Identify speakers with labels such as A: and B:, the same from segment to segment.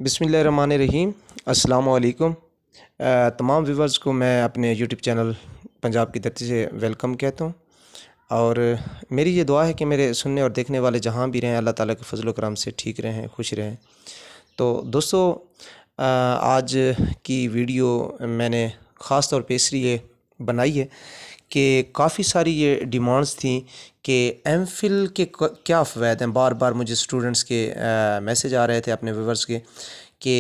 A: बिस्मिल्लाहिर्रहमानिर्रहीम। अस्सलाम वालेकुम। तमाम व्यूवर्स को मैं अपने यूट्यूब चैनल पंजाब की धरती से वेलकम कहता हूँ और मेरी ये दुआ है कि मेरे सुनने और देखने वाले जहाँ भी रहें अल्लाह ताला के फजल करम से ठीक रहें, खुश रहें। तो दोस्तों, आज की वीडियो मैंने ख़ास तौर पे इसलिए बनाई है कि काफ़ी सारी ये डिमांड्स थी कि एमफ़िल के क्या फ़वाइद हैं। बार बार मुझे स्टूडेंट्स के मैसेज आ रहे थे अपने व्यूवर्स के कि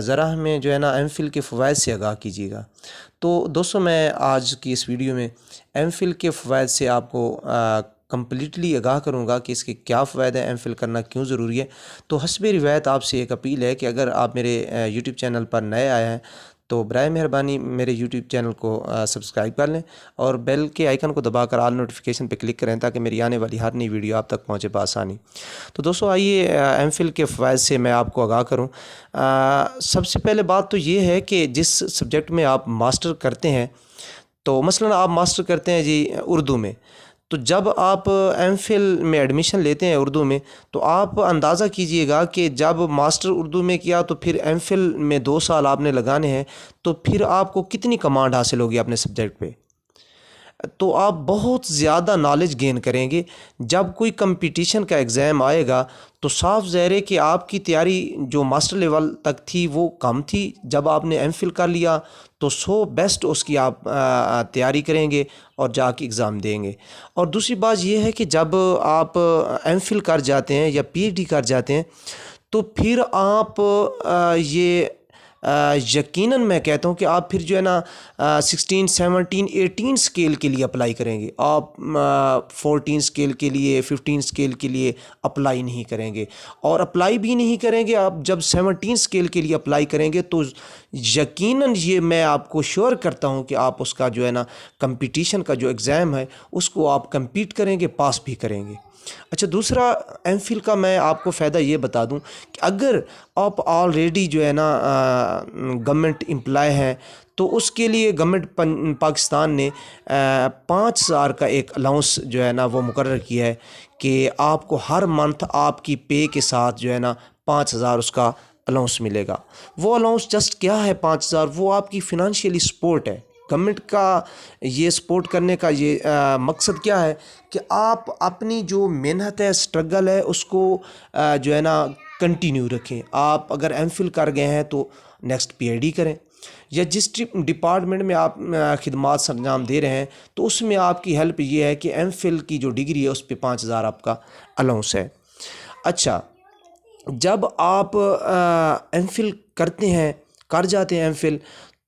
A: ज़रा हमें जो है ना एमफ़िल के फ़वाइद से आगाह कीजिएगा। तो दोस्तों, मैं आज की इस वीडियो में एमफ़िल के फ़वाइद से आपको कम्प्लीटली आगाह करूँगा कि इसके क्या फ़वाइद हैं, एमफ़िल करना क्यों ज़रूरी है। तो हस्बे रिवायत आपसे एक अपील है कि अगर आप मेरे यूट्यूब चैनल पर नए आए हैं तो बराए मेहरबानी मेरे यूट्यूब चैनल को सब्सक्राइब कर लें और बेल के आइकन को दबाकर ऑल नोटिफिकेशन पे क्लिक करें ताकि मेरी आने वाली हर नई वीडियो आप तक पहुंचे बआसानी। तो दोस्तों, आइए एमफ़िल के फ़वाइद से मैं आपको आगाह करूं। सबसे पहले बात तो ये है कि जिस सब्जेक्ट में आप मास्टर करते हैं, तो मसलन आप मास्टर करते हैं जी उर्दू में, तो जब आप एमफ़िल में एडमिशन लेते हैं उर्दू में, तो आप अंदाज़ा कीजिएगा कि जब मास्टर उर्दू में किया तो फिर एमफ़िल में 2 साल आपने लगाने हैं, तो फिर आपको कितनी कमांड हासिल होगी अपने सब्जेक्ट पे। तो आप बहुत ज़्यादा नॉलेज गेन करेंगे। जब कोई कंपटीशन का एग्ज़ाम आएगा तो साफ ज़ाहिर है कि आपकी तैयारी जो मास्टर लेवल तक थी वो कम थी। जब आपने एमफ़िल कर लिया तो सो बेस्ट उसकी आप तैयारी करेंगे और जाके एग्ज़ाम देंगे। और दूसरी बात ये है कि जब आप एमफ़िल कर जाते हैं या पीएचडी कर जाते हैं तो फिर आप ये यकीनन मैं कहता हूँ कि आप फिर जो है ना 16, 17, 18 स्केल के लिए अप्लाई करेंगे। आप 14 स्केल के लिए, 15 स्केल के लिए अप्लाई नहीं करेंगे। और अप्लाई भी नहीं करेंगे आप जब 17 स्केल के लिए अप्लाई करेंगे तो यकीनन ये मैं आपको श्योर करता हूँ कि आप उसका जो है ना कंपटीशन का जो एग्ज़ाम है उसको आप कंपीट करेंगे, पास भी करेंगे। अच्छा, दूसरा एमफ़िल का मैं आपको फ़ायदा ये बता दूं कि अगर आप ऑलरेडी जो है ना गवर्नमेंट एम्प्लॉय हैं तो उसके लिए गवर्नमेंट पाकिस्तान ने 5,000 का एक अलाउंस जो है ना वो मुकर्रर किया है कि आपको हर मंथ आपकी पे के साथ जो है ना 5,000 उसका अलाउंस मिलेगा। वो अलाउंस जस्ट क्या है 5,000, वो आपकी फ़िनंशियली सपोर्ट है। गवर्नमेंट का ये सपोर्ट करने का ये मकसद क्या है कि आप अपनी जो मेहनत है, स्ट्रगल है, उसको जो है ना कंटिन्यू रखें। आप अगर एमफ़िल कर गए हैं तो नेक्स्ट पीएचडी करें, या जिस डिपार्टमेंट में आप खिदमात सरंजाम दे रहे हैं तो उसमें आपकी हेल्प ये है कि एमफ़िल की जो डिग्री है उस पर 5,000 आपका अलाउंस है। अच्छा, जब आप एमफ़िल करते हैं, कर जाते हैं एमफ़िल,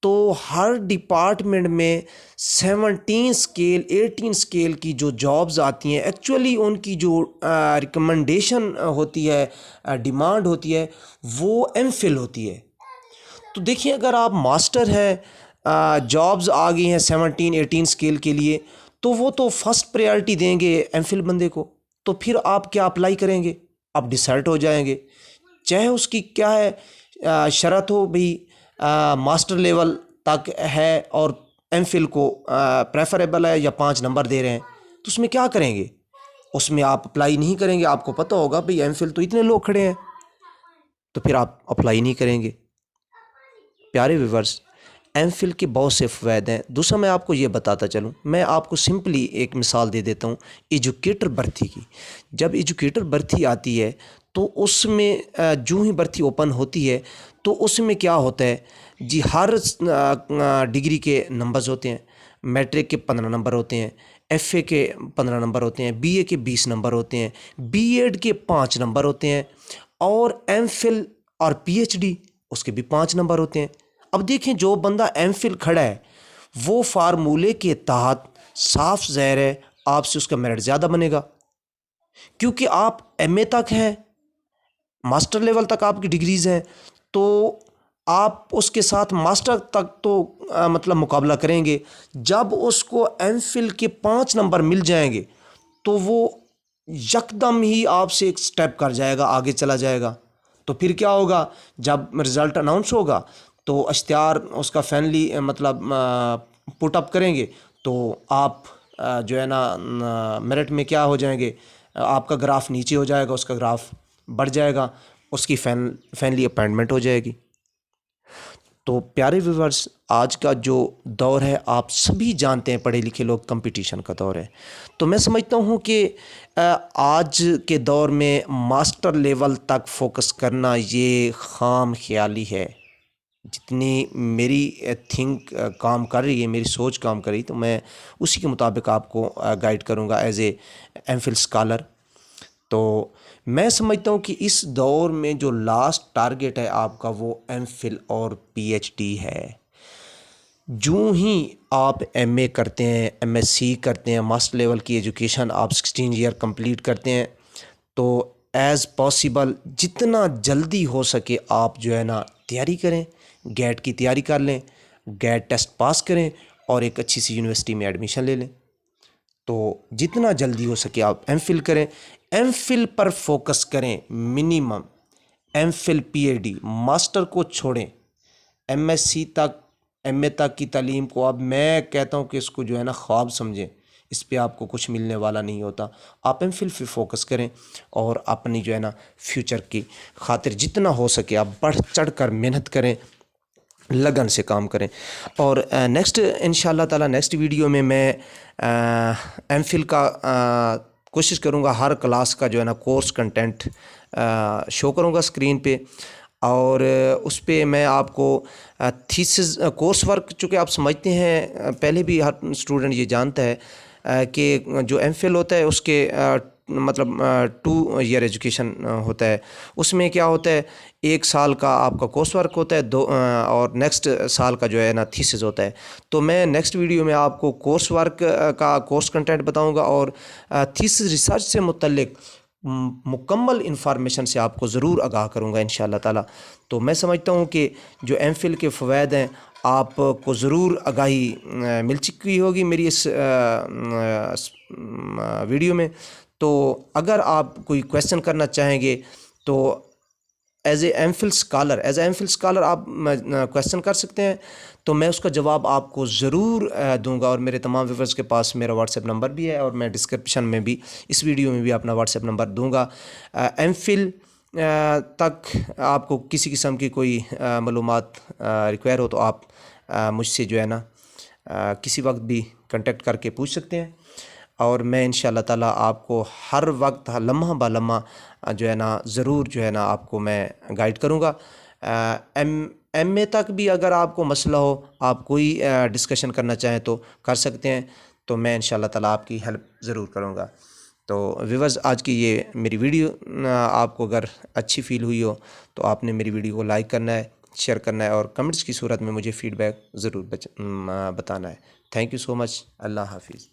A: तो हर डिपार्टमेंट में 17 स्केल 18 स्केल की जो जॉब्स आती हैं, एक्चुअली उनकी जो रिकमेंडेशन होती है, डिमांड होती है, वो एमफ़िल होती है। तो देखिए, अगर आप मास्टर हैं, जॉब्स आ गई हैं 17 18 स्केल के लिए, तो वो तो फर्स्ट प्रायोरिटी देंगे एमफ़िल बंदे को। तो फिर आप क्या अप्लाई करेंगे? आप डिसर्ट हो जाएंगे। चाहे उसकी क्या है शर्त हो भाई, मास्टर लेवल तक है और एमफ़िल को प्रेफरेबल है या 5 नंबर दे रहे हैं, तो उसमें क्या करेंगे? उसमें आप अप्लाई नहीं करेंगे। आपको पता होगा भाई एमफ़िल तो इतने लोग खड़े हैं, तो फिर आप अप्लाई नहीं करेंगे। प्यारे व्यूवर्स, एमफ़िल के बहुत से फ़वाइद हैं। दूसरा मैं आपको ये बताता चलूँ, मैं आपको सिंपली एक मिसाल दे देता हूँ एजुकेटर भर्ती की। जब एजुकेटर भर्ती आती है तो उसमें जो ही भर्ती ओपन होती है तो उसमें क्या होता है जी, हर डिग्री के नंबर्स होते हैं। मैट्रिक के 15 नंबर होते हैं, एफ़ए के 15 नंबर होते हैं, बीए के 20 नंबर होते हैं, बीएड के 5 नंबर होते हैं और एमफ़िल और पीएचडी उसके भी 5 नंबर होते हैं। अब देखें, जो बंदा एमफ़िल खड़ा है वो फार्मूले के तहत साफ ज़ाहिर है आपसे उसका मेरिट ज़्यादा बनेगा, क्योंकि आप एमए तक हैं, मास्टर लेवल तक आपकी डिग्रीज़ हैं, तो आप उसके साथ मास्टर तक तो मतलब मुकाबला करेंगे। जब उसको एमफ़िल के 5 नंबर मिल जाएंगे तो वो यकदम ही आपसे एक स्टेप कर जाएगा, आगे चला जाएगा। तो फिर क्या होगा, जब रिज़ल्ट अनाउंस होगा तो इश्तिहार उसका फाइनली मतलब पुट अप करेंगे तो आप जो है ना मेरिट में क्या हो जाएंगे, आपका ग्राफ नीचे हो जाएगा, उसका ग्राफ बढ़ जाएगा। उसकी फाइनली अपॉइंटमेंट हो जाएगी। तो प्यारे व्यूवर्स, आज का जो दौर है आप सभी जानते हैं, पढ़े लिखे लोग, कंपटीशन का दौर है। तो मैं समझता हूँ कि आज के दौर में मास्टर लेवल तक फोकस करना ये खाम ख्याली है। जितनी मेरी थिंक काम कर रही है, मेरी सोच काम कर रही, तो मैं उसी के मुताबिक आपको गाइड करूँगा एज ए एमफिल स्कॉलर। तो मैं समझता हूँ कि इस दौर में जो लास्ट टारगेट है आपका वो एमफिल और पीएचडी है। जो ही आप एमए करते हैं, एमएससी करते हैं, मास्टर लेवल की एजुकेशन आप 16 ईयर कंप्लीट करते हैं, तो एज़ पॉसिबल जितना जल्दी हो सके आप जो है ना तैयारी करें, गेट की तैयारी कर लें, गेट टेस्ट पास करें और एक अच्छी सी यूनिवर्सिटी में एडमिशन ले लें। तो जितना जल्दी हो सके आप एमफिल करें, एमफिल पर फोकस करें मिनिमम। एमफिल पीएचडी मास्टर को छोड़ें, एमएससी तक, एमए तक की तालीम को अब मैं कहता हूँ कि इसको जो है ना ख्वाब समझें, इस पे आपको कुछ मिलने वाला नहीं होता। आप एमफिल पे फोकस करें और अपनी जो है ना फ्यूचर की खातिर जितना हो सके आप बढ़ चढ़ कर मेहनत करें, लगन से काम करें। और नेक्स्ट इंशाल्लाह ताला नेक्स्ट वीडियो में मैं एमफिल का कोशिश करूँगा हर क्लास का जो है ना कोर्स कंटेंट शो करूँगा स्क्रीन पे, और उस पे मैं आपको थीसिस कोर्स वर्क, चूँकि आप समझते हैं, पहले भी हर स्टूडेंट ये जानता है कि जो एमफिल होता है उसके मतलब 2 ईयर एजुकेशन होता है। उसमें क्या होता है, 1 साल का आपका कोर्स वर्क होता है, और नेक्स्ट साल का जो है ना थीसिस होता है। तो मैं नेक्स्ट वीडियो में आपको कोर्स वर्क का कोर्स कंटेंट बताऊंगा और थीसिस रिसर्च से मुतल्लिक मुकम्मल इन्फॉर्मेशन से आपको ज़रूर आगाह करूँगा इंशाअल्लाह ताला। तो मैं समझता हूँ कि जो एमफिल के फ़वाइद हैं आपको ज़रूर आगाही मिल चुकी होगी मेरी इस वीडियो में। तो अगर आप कोई क्वेश्चन करना चाहेंगे तो एज ए एमफिल स्कॉलर आप क्वेश्चन कर सकते हैं, तो मैं उसका जवाब आपको ज़रूर दूंगा। और मेरे तमाम व्यूवर्स के पास मेरा व्हाट्सएप नंबर भी है और मैं डिस्क्रिप्शन में भी इस वीडियो में भी अपना व्हाट्सएप नंबर दूंगा। एमफिल तक आपको किसी किस्म की कोई मालूमात रिक्वायर हो तो आप मुझसे जो है ना किसी वक्त भी कांटेक्ट करके पूछ सकते हैं, और मैं इंशाअल्लाह ताला आपको हर वक्त लम्हा ब लम्हा जो है ना ज़रूर जो है ना आपको मैं गाइड करूँगा। एमए तक भी अगर आपको मसला हो, आप कोई डिस्कशन करना चाहें तो कर सकते हैं, तो मैं इंशाअल्लाह ताला आपकी हेल्प ज़रूर करूँगा। तो व्यूअर्स, आज की ये मेरी वीडियो आपको अगर अच्छी फ़ील हुई हो तो आपने मेरी वीडियो को लाइक करना है, शेयर करना है और कमेंट्स की सूरत में मुझे फ़ीडबैक ज़रूर बताना है। Thank you so much. अल्लाह हाफिज़।